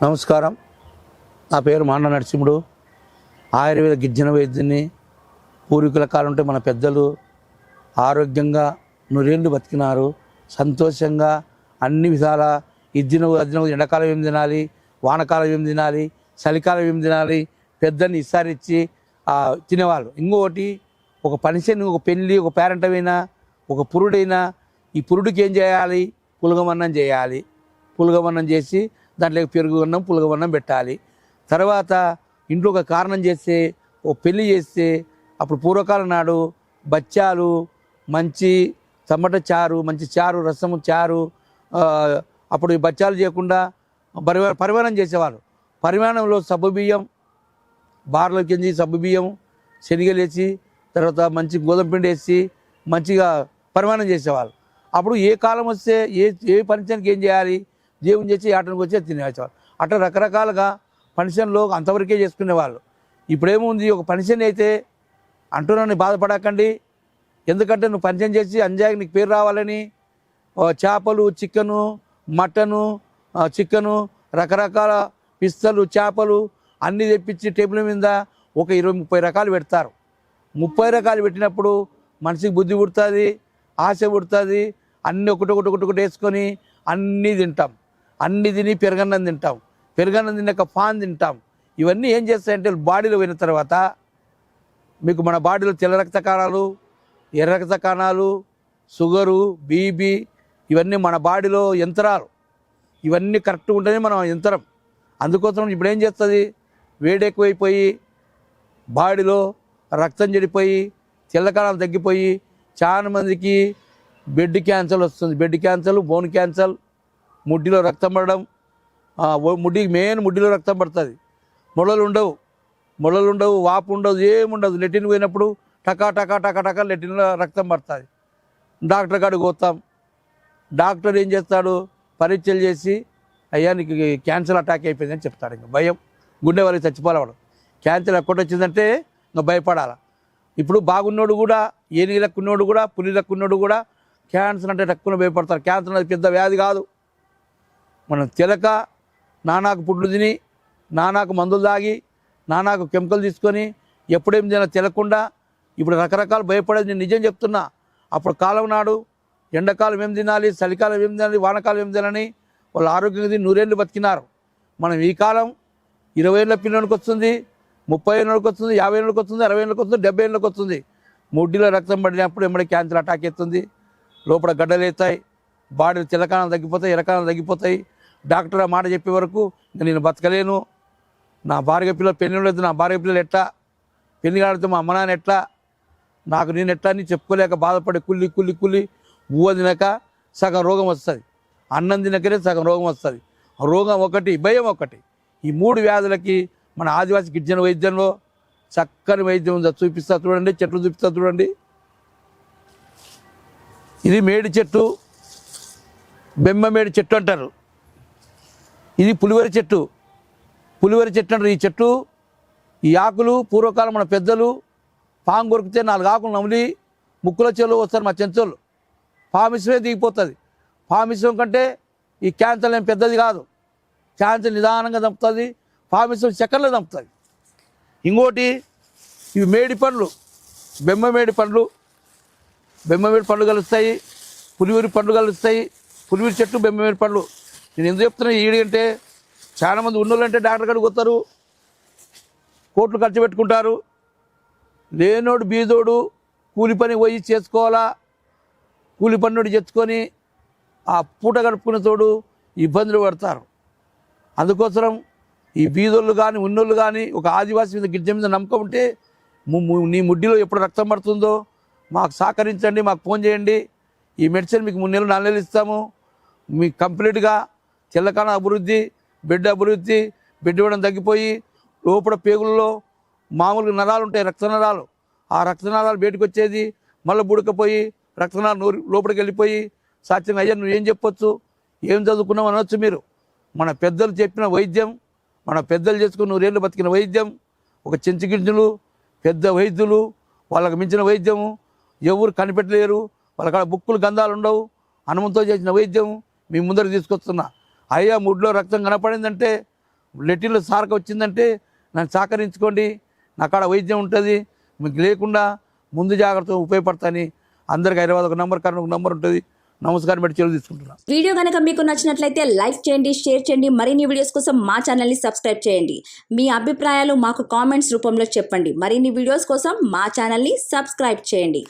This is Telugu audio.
నమస్కారం. నా పేరు మాండ నరసింహుడు. ఆయుర్వేద గిరిజన వైద్యుని. పూర్వీకుల కాలం ఉంటే మన పెద్దలు ఆరోగ్యంగా నూరేళ్ళు బతికినారు. సంతోషంగా అన్ని విధాల అదిన ఎండాకాలం ఏం తినాలి, వానకాలం ఏం తినాలి, చలికాలం ఏం తినాలి, పెద్దని ఇచ్చి తినేవాళ్ళు. ఇంకొకటి ఒక ఫంక్షన్, ఒక పెళ్ళి, ఒక పేరెంటమైనా, ఒక పురుడైనా ఈ పురుడికి ఏం చేయాలి? పులగమన్నం చేయాలి. పులగమన్నం చేసి దాంట్లో పెరుగు అన్నం, పులగమన్నం పెట్టాలి. తర్వాత ఇంట్లో ఒక కారణం చేస్తే, ఓ పెళ్ళి చేస్తే అప్పుడు పూర్వకాలం నాడు బచ్చాలు, మంచి టమాటా చారు, మంచి చారు, రసము చారు, అప్పుడు ఈ బచ్చాలు చేయకుండా పరిమాణం చేసేవాళ్ళు. పరిమాణంలో సబ్బుబియ్యం, బార్ల కింది సబ్బుబియ్యం, శనగలు వేసి, తర్వాత మంచి గోధుమ పిండి వేసి మంచిగా పరిమాణం చేసేవాళ్ళు. అప్పుడు ఏ కాలం వస్తే ఏ ఫంక్షన్కి ఏం చేయాలి, దేవుని చేసి ఆటనికి వచ్చి తినేసేవాళ్ళు. అట్లా రకరకాలుగా ఫంక్షన్లో అంతవరకే చేసుకునేవాళ్ళు. ఇప్పుడేముంది, ఒక ఫంక్షన్ అయితే అంటున్నాను బాధపడకండి, ఎందుకంటే నువ్వు ఫంక్షన్ చేసి అంజాకి నీకు పేరు రావాలని చేపలు, చికెను, మటను, చికెను, రకరకాల పిస్తలు, చేపలు అన్నీ తెప్పించి టేబుల్ మీద ఒక 20-30 రకాలు పెడతారు. 30 రకాలు పెట్టినప్పుడు మనిషికి బుద్ధి పుడుతుంది, ఆశ పుడుతుంది. అన్నీ ఒకటి వేసుకొని అన్నీ తింటాం. అన్నీ తిని పెరుగన్నం తింటాం. పెరుగన్నం తిన్నాక పాన్ తింటాం. ఇవన్నీ ఏం చేస్తాయంటే బాడీలో పోయిన తర్వాత మీకు మన బాడీలో తెల్ల రక్త కణాలు, ఎర్ర రక్త కణాలు, షుగరు, బీపీ ఇవన్నీ మన బాడీలో యంత్రాలు. ఇవన్నీ కరెక్ట్గా ఉంటేనే మనం యంత్రం. అందుకోసం ఇప్పుడు ఏం చేస్తుంది, వేడి ఎక్కువైపోయి బాడీలో రక్తం చెడిపోయి తెల్ల కణాలు తగ్గిపోయి చాలా మందికి బెడ్ క్యాన్సర్ వస్తుంది. బెడ్ క్యాన్సర్, బోన్ క్యాన్సర్, ముడ్డిలో రక్తం పడడం. ముడ్డిలో రక్తం పడుతుంది. మొడలు ఉండవు, వాపు ఉండదు, ఏముండదు. లెట్రిన్ పోయినప్పుడు టకా లెట్రిన్లో రక్తం పడుతుంది. డాక్టర్ కాడికి పోతాం. డాక్టర్ ఏం చేస్తాడు, పరీక్షలు చేసి అయ్యా నీకు క్యాన్సర్ అటాక్ అయిపోయిందని చెప్తాడు. ఇంకా భయం, గుండె వాళ్ళకి చచ్చిపోవాలి. క్యాన్సర్ ఎక్కడి వచ్చిందంటే ఇంకా భయపడాలి. ఇప్పుడు బాగున్నోడు కూడా, ఏనుగు లెక్కున్నోడు కూడా, పులి లెక్కున్నోడు కూడా క్యాన్సర్ అంటే తక్కువ భయపడతారు. క్యాన్సర్ అనేది పెద్ద వ్యాధి కాదు. మనం తెలక నానాకు పుడ్లు తిని, నానాకు మందులు తాగి, నానాకు కెమికల్ తీసుకొని ఎప్పుడేం తినా తెలకుండా ఇప్పుడు రకరకాలు భయపడేది. నేను నిజం చెప్తున్నా. అప్పుడు కాలం నాడు ఎండాకాలం ఏం తినాలి, చలికాలం ఏం తినాలి, వానకాలం ఏం తినాలని వాళ్ళు ఆరోగ్యంగా తిని 100 ఏళ్ళు బతికినారు. మనం ఈ కాలం 20 ఏళ్ళ పిల్లలకి వస్తుంది, 30 ఏళ్ళకి వస్తుంది, 50 ఏళ్ళకి వస్తుంది, 60 ఏళ్ళకి వస్తుంది, 70 ఏళ్ళకి వస్తుంది. ముడ్డిలో రక్తం పడినప్పుడు ఎమ్మడే క్యాన్సర్ అటాక్ అవుతుంది. లోపల గడ్డలు అవుతాయి, బాడీలో తెల్లకాణాలు తగ్గిపోతాయి, ఎర్రకాణాలు తగ్గిపోతాయి. డాక్టర్ ఆ మాట చెప్పే వరకు ఇంకా నేను బతకలేను, నా భార్య పిల్లలు పెళ్లి లేదు, నా భార్య పిల్లలు ఎట్లా, పెళ్లి కాడితే మా అమ్మ నాన్న ఎట్లా, నేను ఎట్లా అని చెప్పుకోలేక బాధపడి కుల్లి బువ్వ తినక సగం రోగం వస్తుంది, అన్నం తినకనే సగం రోగం వస్తుంది. రోగం ఒకటి, భయం ఒకటి. ఈ 3 వ్యాధులకి మన ఆదివాసీ గిరిజన వైద్యంలో చక్కని వైద్యం ఉందో చూపిస్తా చూడండి. చెట్లు చూపిస్తా చూడండి. ఇది మేడి చెట్టు, బెమ్మమేడి చెట్టు అంటారు. ఇది పులివరి చెట్టు అంటారు. ఈ చెట్టు, ఈ ఆకులు పూర్వకాలం మన పెద్దలు పాము కొరికితే 4 ఆకులు నమిలి ముక్కుల చెవులు వస్తారు మా చెంచోళ్ళు. పామిశ్రమే దిగిపోతుంది. పామిశ్రం కంటే ఈ క్యాన్సర్ ఏం పెద్దది కాదు. క్యాన్సర్ నిదానంగా చంపుతుంది, పామిశ్రం సెకండ్లో చంపుతుంది. ఇంకోటి ఇవి మేడి పండ్లు, బెమ్మమేడి పండ్లు కలుస్తాయి, పులివరి పండ్లు కలుస్తాయి. పులివరి చెట్టు, బెమ్మమేడి పండ్లు. నేను ఎందుకు చెప్తున్నా ఈడి అంటే చాలామంది ఉన్నోళ్ళంటే డాక్టర్ కాడికి వస్తారు, కోట్లు ఖర్చు పెట్టుకుంటారు. లేనోడు బీదోడు కూలి పని పోయి చేసుకోవాలా, కూలి పన్నోడు తెచ్చుకొని ఆ పూట గడుపుకునే తోడు ఇబ్బందులు పడతారు. అందుకోసం ఈ బీదోళ్ళు కానీ ఉన్నోళ్ళు కానీ ఒక ఆదివాసీ మీద గిరిజన మీద నమ్మకం ఉంటే నీ ముడ్డిలో ఎప్పుడు రక్తం పడుతుందో మాకు సహకరించండి, మాకు ఫోన్ చేయండి. ఈ మెడిసిన్ మీకు 3 నెలలు 4 నెలలు ఇస్తాము. మీకు కంప్లీట్గా తెల్లకాణ అభివృద్ధి, బెడ్ అభివృద్ధి, బెడ్ ఇవ్వడం తగ్గిపోయి లోపల పేగులలో మామూలుగా నరాలు ఉంటాయి, రక్త నరాలు. ఆ రక్త నరాలు బయటకు వచ్చేది, మళ్ళీ బుడకపోయి రక్తనాళాలు లోపలికి వెళ్ళిపోయి సాధ్యంగా అయ్యా నువ్వు ఏం చెప్పొచ్చు, ఏం చదువుకున్నావు అనొచ్చు మీరు. మన పెద్దలు చెప్పిన వైద్యం, మన పెద్దలు చేసుకుని 100 ఏళ్ళు బతికిన వైద్యం, ఒక చెంచుగిడ్జులు పెద్ద వైద్యులు, వాళ్ళకి మించిన వైద్యము ఎవరు కనిపెట్టలేరు. వాళ్ళ బుక్కులు గంధాలు ఉండవు. హనుమంతో చేసిన వైద్యం మీ ముందర తీసుకొస్తున్నా. అయ్యా ముడ్లో రక్తం కనపడిందంటే లెటిన్లో సారక వచ్చిందంటే నన్ను సహకరించుకోండి, నా కాడ వైద్యం ఉంటుంది, మీకు లేకుండా ముందు జాగ్రత్తగా ఉపయోగపడతాని అందరికి హైదరాబాద్ ఒక నంబర్ ఉంటుంది. నమస్కారం పెట్టి చెరువు తీసుకుంటున్నాను. వీడియో కనుక మీకు నచ్చినట్లయితే లైక్ చేయండి, షేర్ చేయండి. మరిన్ని వీడియోస్ కోసం మా ఛానల్ని సబ్స్క్రైబ్ చేయండి. మీ అభిప్రాయాలు మాకు కామెంట్స్ రూపంలో చెప్పండి. మరిన్ని వీడియోస్ కోసం మా ఛానల్ని సబ్స్క్రైబ్ చేయండి.